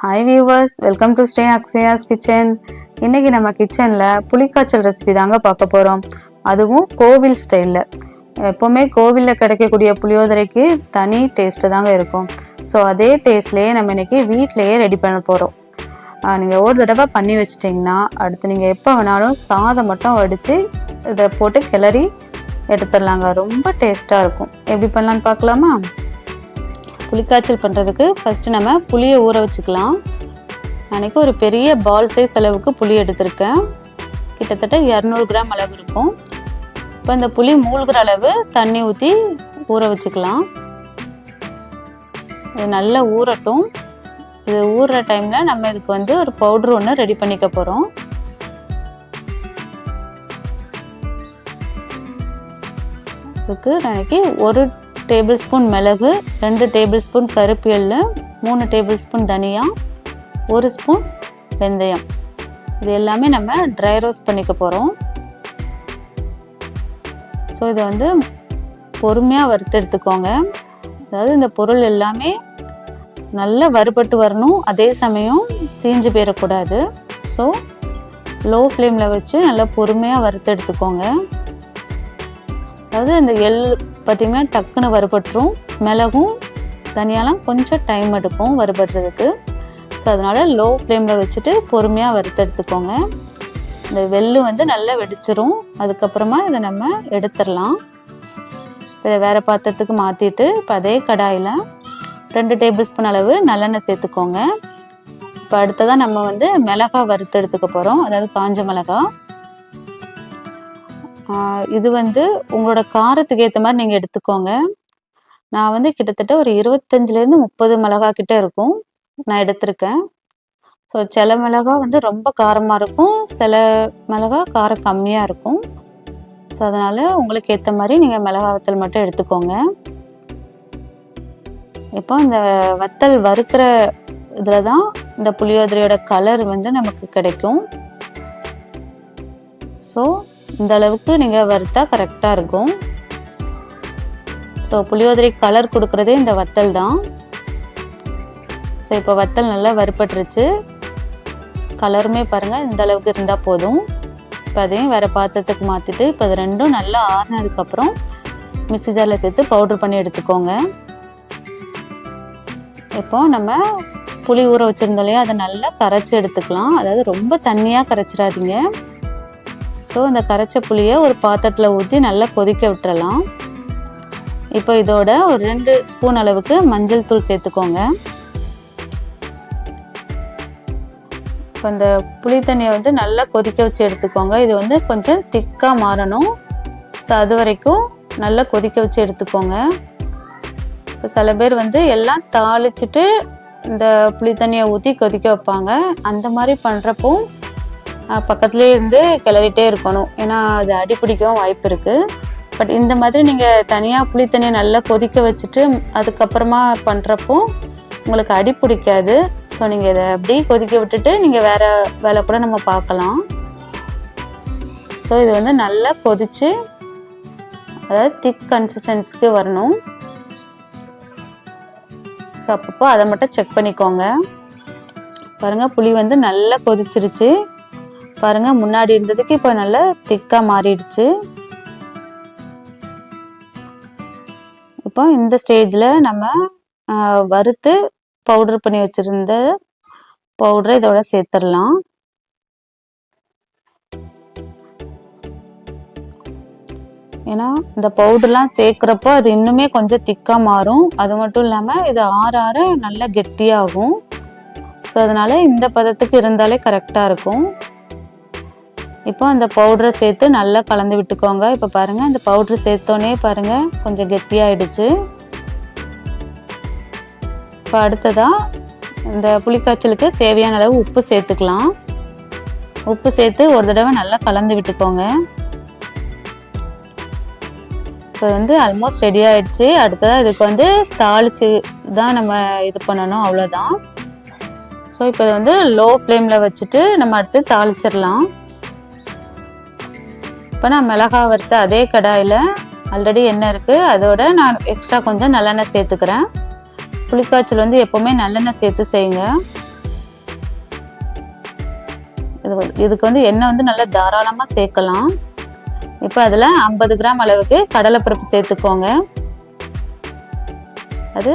Hi viewers, welcome to stay Akshaya's kitchen. இன்றைக்கி நம்ம கிச்சனில் புளிக்காய்ச்சல் ரெசிபி தாங்க பார்க்க போகிறோம். அதுவும் கோவில் ஸ்டைலில். எப்போவுமே கோவிலில் கிடைக்கக்கூடிய புளியோதரைக்கு தனி டேஸ்ட்டு தாங்க இருக்கும். ஸோ அதே டேஸ்ட்லேயே நம்ம இன்றைக்கி வீட்டிலையே ரெடி பண்ண போகிறோம். நீங்கள் ஒரு தடவை பண்ணி வச்சிட்டிங்கன்னா அடுத்து நீங்கள் எப்போ வேணாலும் சாதம் மட்டும் வடித்து இதை போட்டு கிளறி எடுத்துடலாங்க. ரொம்ப டேஸ்ட்டாக இருக்கும். எப்படி பண்ணலான்னு பார்க்கலாமா? புளிக்காய்ச்சல் பண்ணுறதுக்கு ஃபஸ்ட்டு நம்ம புளியை ஊற வச்சுக்கலாம். அன்றைக்கி ஒரு பெரிய பால் சைஸ் அளவுக்கு புளி எடுத்திருக்கேன். கிட்டத்தட்ட 200 கிராம் அளவு இருக்கும். இப்போ இந்த புளி மூழ்கிற அளவு தண்ணி ஊற்றி ஊற வச்சுக்கலாம். இது நல்லா ஊறட்டும். இது ஊறுற டைமில் நம்ம இதுக்கு ஒரு பவுட்ரு ஒன்று ரெடி பண்ணிக்க போகிறோம். இதுக்கு அன்றைக்கி 1 டேபிள் ஸ்பூன் மிளகு, 2 டேபிள் ஸ்பூன் கருப்பு எள்ளு, 3 டேபிள் ஸ்பூன் தனியா, 1 ஸ்பூன் வெந்தயம். இது எல்லாமே நம்ம ட்ரை ரோஸ்ட் பண்ணிக்க போகிறோம். ஸோ இதை பொறுமையாக வறுத்து எடுத்துக்கோங்க. அதாவது இந்த பொருள் எல்லாமே நல்லா வறுபட்டு வரணும், அதே சமயம் தீஞ்சு போயிடக்கூடாது. ஸோ லோ ஃப்ளேமில் வச்சு நல்லா பொறுமையாக வறுத்து எடுத்துக்கோங்க. அதாவது இந்த எள் பார்த்திங்கன்னா டக்குன்னு வறுபட்டுரும். மிளகும் தனியாலாம் கொஞ்சம் டைம் எடுக்கும் வறுபடுறதுக்கு. ஸோ அதனால் லோ ஃப்ளேமில் வச்சுட்டு பொறுமையாக வறுத்து எடுத்துக்கோங்க. இந்த வெள்ளு நல்லா வெடிச்சிரும். அதுக்கப்புறமா இதை நம்ம எடுத்துடலாம். இதை வேறு பாத்திரத்துக்கு மாற்றிட்டு இப்போ அதே கடாயில் 2 டேபிள் ஸ்பூன் அளவு நல்லெண்ணெய் சேர்த்துக்கோங்க. இப்போ அடுத்ததான் நம்ம மிளகாய் வறுத்து எடுத்துக்க போகிறோம். அதாவது காஞ்ச மிளகாய். இது உங்களோட காரத்துக்கு ஏற்ற மாதிரி நீங்கள் எடுத்துக்கோங்க. நான் கிட்டத்தட்ட ஒரு 25லேருந்து 30 மிளகாய் கிட்ட இருக்கும் நான் எடுத்திருக்கேன். ஸோ சில மிளகாய் ரொம்ப காரமாக இருக்கும், சில மிளகாய் காரம் கம்மியாக இருக்கும். ஸோ அதனால் உங்களுக்கு ஏற்ற மாதிரி நீங்கள் மிளகாய் வத்தல் மட்டும் எடுத்துக்கோங்க. இப்போ இந்த வத்தல் வறுக்கிற இதில் தான் இந்த புளியோதரையோட கலர் நமக்கு கிடைக்கும். ஸோ இந்த அளவுக்கு நீங்கள் வறுத்தா கரெக்டாக இருக்கும். ஸோ புளியோதரை கலர் கொடுக்குறதே இந்த வத்தல் தான். ஸோ இப்போ வத்தல் நல்லா வறுபட்டுருச்சு. கலருமே பாருங்கள் இந்த அளவுக்கு இருந்தால் போதும். இப்போ அதையும் வேறு பாத்திரத்துக்கு மாற்றிட்டு இப்போ அது ரெண்டும் நல்லா ஆறினதுக்கப்புறம் மிக்ஸி ஜாரில் சேர்த்து பவுட்ரு பண்ணி எடுத்துக்கோங்க. இப்போ நம்ம புளி ஊற வச்சுருந்தோம் இல்லையா, அதை நல்லா கரைச்சி எடுத்துக்கலாம். அதாவது ரொம்ப தண்ணியாக கரைச்சிடாதீங்க. ஸோ இந்த கரைச்ச புளியை ஒரு பாத்திரத்தில் ஊற்றி நல்லா கொதிக்க விட்டுறலாம். இப்போ இதோட ஒரு 2 ஸ்பூன் அளவுக்கு மஞ்சள் தூள் சேர்த்துக்கோங்க. இப்போ இந்த புளி தண்ணியை நல்லா கொதிக்க வச்சு எடுத்துக்கோங்க. இது கொஞ்சம் திக்காக மாறணும். ஸோ அது வரைக்கும் நல்லா கொதிக்க வச்சு எடுத்துக்கோங்க. இப்போ சில பேர் எல்லாம் தாளிச்சிட்டு இந்த புளி தண்ணியை ஊற்றி கொதிக்க வைப்பாங்க. அந்த மாதிரி பண்ணுறப்போ பக்கத்துலேயே இருந்து கிளறிட்டே இருக்கணும், ஏன்னா அது அடி பிடிக்கவும் வாய்ப்பு இருக்குது. பட் இந்த மாதிரி நீங்கள் தனியாக புளி தண்ணியை நல்லா கொதிக்க வச்சுட்டு அதுக்கப்புறமா பண்ணுறப்போ உங்களுக்கு அடி பிடிக்காது. ஸோ நீங்கள் இதை அப்படியே கொதிக்க விட்டுட்டு நீங்கள் வேறு வேலை கூட நம்ம பார்க்கலாம். ஸோ இது நல்லா கொதித்து அதாவது திக் கன்சிஸ்டன்சிக்கு வரணும். ஸோ அப்பப்போ அதை மட்டும் செக் பண்ணிக்கோங்க. பாருங்கள் புளி நல்லா கொதிச்சிருச்சு. பாருங்கள் முன்னாடி இருந்ததுக்கு இப்போ நல்லா திக்காக மாறிடுச்சு. இப்போ இந்த ஸ்டேஜில் நம்ம வறுத்து பவுட்ரு பண்ணி வச்சுருந்த பவுட்ரை இதோட சேர்த்துடலாம். ஏன்னா இந்த பவுடர்லாம் சேர்க்குறப்போ அது இன்னுமே கொஞ்சம் திக்காக மாறும். அது மட்டும் இல்லாமல் இது ஆற ஆற நல்லா கெட்டியாகும். ஸோ அதனால் இந்த பதத்துக்கு இருந்தாலே கரெக்டாக இருக்கும். இப்போ அந்த பவுடரை சேர்த்து நல்லா கலந்து விட்டுக்கோங்க. இப்போ பாருங்கள் இந்த பவுட்ரு சேர்த்தோன்னே பாருங்கள் கொஞ்சம் கெட்டியாகிடுச்சு. இப்போ அடுத்ததாக இந்த புளிக்காய்ச்சலுக்கு தேவையான அளவு உப்பு சேர்த்துக்கலாம். உப்பு சேர்த்து ஒரு தடவை நல்லா கலந்து விட்டுக்கோங்க. இப்போ ஆல்மோஸ்ட் ரெடி ஆகிடுச்சு. அடுத்ததாக இதுக்கு தாளித்து தான் நம்ம இது பண்ணணும், அவ்வளோதான். ஸோ இப்போ லோ ஃப்ளேமில் வச்சுட்டு நம்ம அடுத்து தாளிச்சிடலாம். இப்போ நான் மிளகாய் வறுத்த அதே கடாயில் ஆல்ரெடி எண்ணெய் இருக்குது, அதோட நான் எக்ஸ்ட்ரா கொஞ்சம் நல்லெண்ணெய் சேர்த்துக்கிறேன். புளிக்காய்ச்சல் எப்போவுமே நல்லெண்ணெய் சேர்த்து செய்யுங்க. இதுக்கு வந்து எண்ணெய் வந்து நல்லா தாராளமாக சேர்க்கலாம். இப்போ அதில் 50 கிராம் அளவுக்கு கடலைப்பருப்பு சேர்த்துக்கோங்க. அது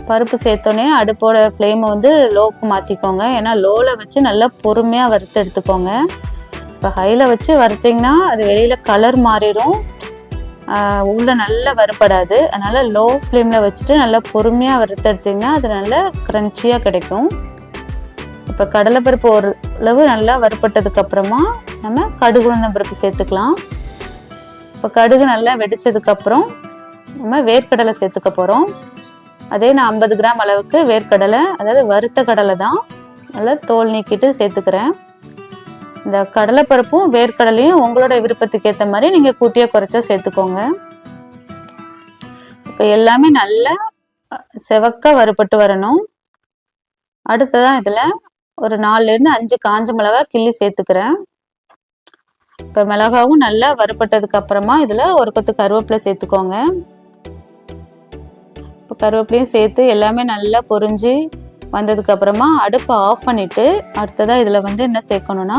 பருப்பு சேர்த்தோன்னே அடுப்போட ஃப்ளேமை வந்து லோக்கு மாற்றிக்கோங்க. ஏன்னா லோவில் வச்சு நல்லா பொறுமையாக வறுத்து எடுத்துக்கோங்க. இப்போ ஹையில் வச்சு வறுத்திங்கன்னா அது வெளியில் கலர் மாறிடும், உள்ளே நல்லா வறுப்படாது. அதனால் லோ ஃப்ளேமில் வச்சுட்டு நல்லா பொறுமையாக வறுத்து எடுத்திங்கன்னா அது நல்லா க்ரன்ச்சியாக கிடைக்கும். இப்போ கடலைப்பருப்பு ஒரு அளவு நல்லா வறுப்பட்டதுக்கப்புறமா நம்ம கடுகு உளுந்தம் பருப்பு சேர்த்துக்கலாம். இப்போ கடுகு நல்லா வெடித்ததுக்கப்புறம் நம்ம வேர்க்கடலை சேர்த்துக்க போகிறோம். அதே நான் 50 கிராம் அளவுக்கு வேர்க்கடலை, அதாவது வறுத்த கடலை தான், நல்லா தோல் நீக்கிட்டு சேர்த்துக்கிறேன். இந்த கடலைப்பருப்பும் வேர்க்கடலையும் உங்களோட விருப்பத்துக்கு ஏற்ற மாதிரி நீங்கள் கூட்டியோ குறைச்சோ சேர்த்துக்கோங்க. இப்போ எல்லாமே நல்லா செவக்க வறுபட்டு வரணும். அடுத்ததான் இதில் ஒரு 4லேருந்து 5 காஞ்ச மிளகாய் கிள்ளி சேர்த்துக்கிறேன். இப்போ மிளகாவும் நல்லா வறுபட்டதுக்கு அப்புறமா இதில் ஒரு கொத்து கருவேப்பிலை சேர்த்துக்கோங்க. இப்போ கருவேப்பிலையும் சேர்த்து எல்லாமே நல்லா பொரிஞ்சு வந்ததுக்கு அப்புறமா அடுப்பை ஆஃப் பண்ணிட்டு அடுத்ததாக இதில் வந்து என்ன சேர்க்கணும்னா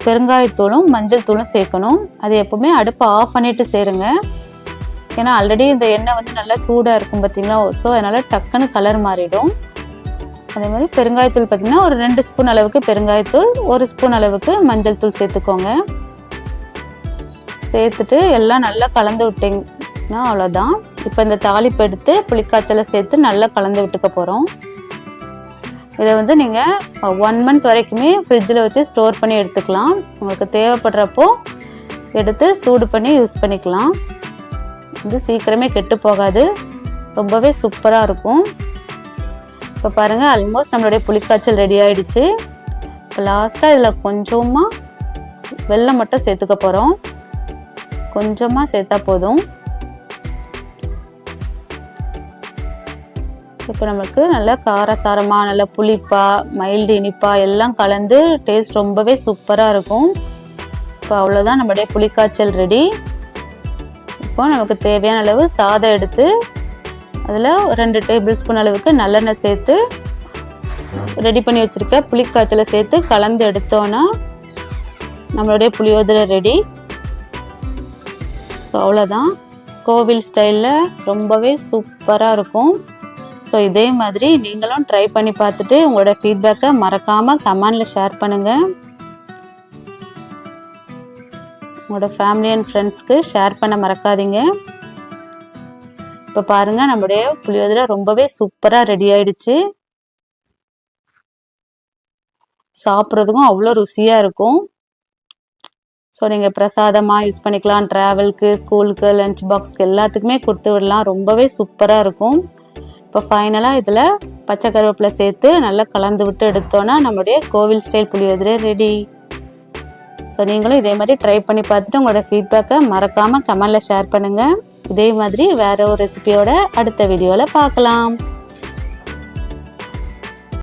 பெருங்காயத்தூளும் மஞ்சள் தூளும் சேர்க்கணும். அது எப்பவுமே அடுப்பை ஆஃப் பண்ணிட்டு சேருங்க. ஏன்னா ஆல்ரெடி இந்த எண்ணெய் வந்து நல்லா சூடாக இருக்கும் பார்த்தீங்களா, ஸோ அதனால் டக்குன்னு கலர் மாறிடும். அதே மாதிரி பெருங்காயத்தூள் பார்த்திங்கன்னா ஒரு 2 ஸ்பூன் அளவுக்கு பெருங்காயத்தூள், 1 ஸ்பூன் அளவுக்கு மஞ்சள் தூள் சேர்த்துக்கோங்க. சேர்த்துட்டு எல்லாம் நல்லா கலந்து விட்டிங்கன்னா அவ்வளோதான். இப்போ இந்த தாளிப்பு எடுத்து புளிக்காய்ச்சலை சேர்த்து நல்லா கலந்து விட்டுக்க போகிறோம். இதை வந்து நீங்கள் 1 மந்த் வரைக்குமே ஃப்ரிட்ஜில் வச்சு ஸ்டோர் பண்ணி எடுத்துக்கலாம். உங்களுக்கு தேவைப்படுறப்போ எடுத்து சூடு பண்ணி யூஸ் பண்ணிக்கலாம். இது சீக்கிரமே கெட்டு போகாது, ரொம்பவே சூப்பராக இருக்கும். இப்போ பாருங்கள், ஆல்மோஸ்ட் நம்மளுடைய புளிக்காய்ச்சல் ரெடி ஆகிடுச்சு. இப்போ லாஸ்ட்டாக இதில் கொஞ்சமாக வெல்லம் மட்டும் சேர்த்துக்க போகிறோம். கொஞ்சமாக சேர்த்தா போதும். இப்போ நமக்கு நல்லா காரசாரமாக நல்லா புளிப்பாக மைல்டு இனிப்பாக எல்லாம் கலந்து டேஸ்ட் ரொம்பவே சூப்பராக இருக்கும். இப்போ அவ்வளோதான், நம்மளுடைய புளிக்காய்ச்சல் ரெடி. இப்போ நமக்கு தேவையான அளவு சாதம் எடுத்து அதில் 2 டேபிள் ஸ்பூன் அளவுக்கு நல்லெண்ணெய் சேர்த்து ரெடி பண்ணி வச்சுருக்க புளிக்காய்ச்சலை சேர்த்து கலந்து எடுத்தோன்னா நம்மளுடைய புளியோதரை ரெடி. ஸோ அவ்வளோதான், கோவில் ஸ்டைலில் ரொம்பவே சூப்பராக இருக்கும். ஸோ இதே மாதிரி நீங்களும் ட்ரை பண்ணி பார்த்துட்டு உங்களோட ஃபீட்பேக்கை மறக்காமல் கமெண்டில் ஷேர் பண்ணுங்கள். உங்களோட ஃபேமிலி அண்ட் ஃப்ரெண்ட்ஸ்க்கு ஷேர் பண்ண மறக்காதீங்க. இப்போ பாருங்கள், நம்முடைய புளியோதரை ரொம்பவே சூப்பராக ரெடி ஆயிடுச்சு. சாப்பிட்றதுக்கும் அவ்வளோ ருசியாக இருக்கும். ஸோ நீங்கள் பிரசாதமாக யூஸ் பண்ணிக்கலாம், ட்ராவலுக்கு, ஸ்கூலுக்கு, லஞ்ச் பாக்ஸ்க்கு எல்லாத்துக்குமே கொடுத்து விடலாம். ரொம்பவே சூப்பராக இருக்கும். இப்போ ஃபைனலாக இதில் பச்சை கருவேப்பிலை சேர்த்து நல்லா கலந்து விட்டு எடுத்தோன்னா நம்மளுடைய கோவில் ஸ்டைல் புளியோதரை ரெடி. ஸோ நீங்களும் இதே மாதிரி ட்ரை பண்ணி பார்த்துட்டு உங்களோட ஃபீட்பேக்கை மறக்காமல் கமெண்டில் ஷேர் பண்ணுங்கள். இதே மாதிரி வேற ஒரு ரெசிபியோட அடுத்த வீடியோவில் பார்க்கலாம்.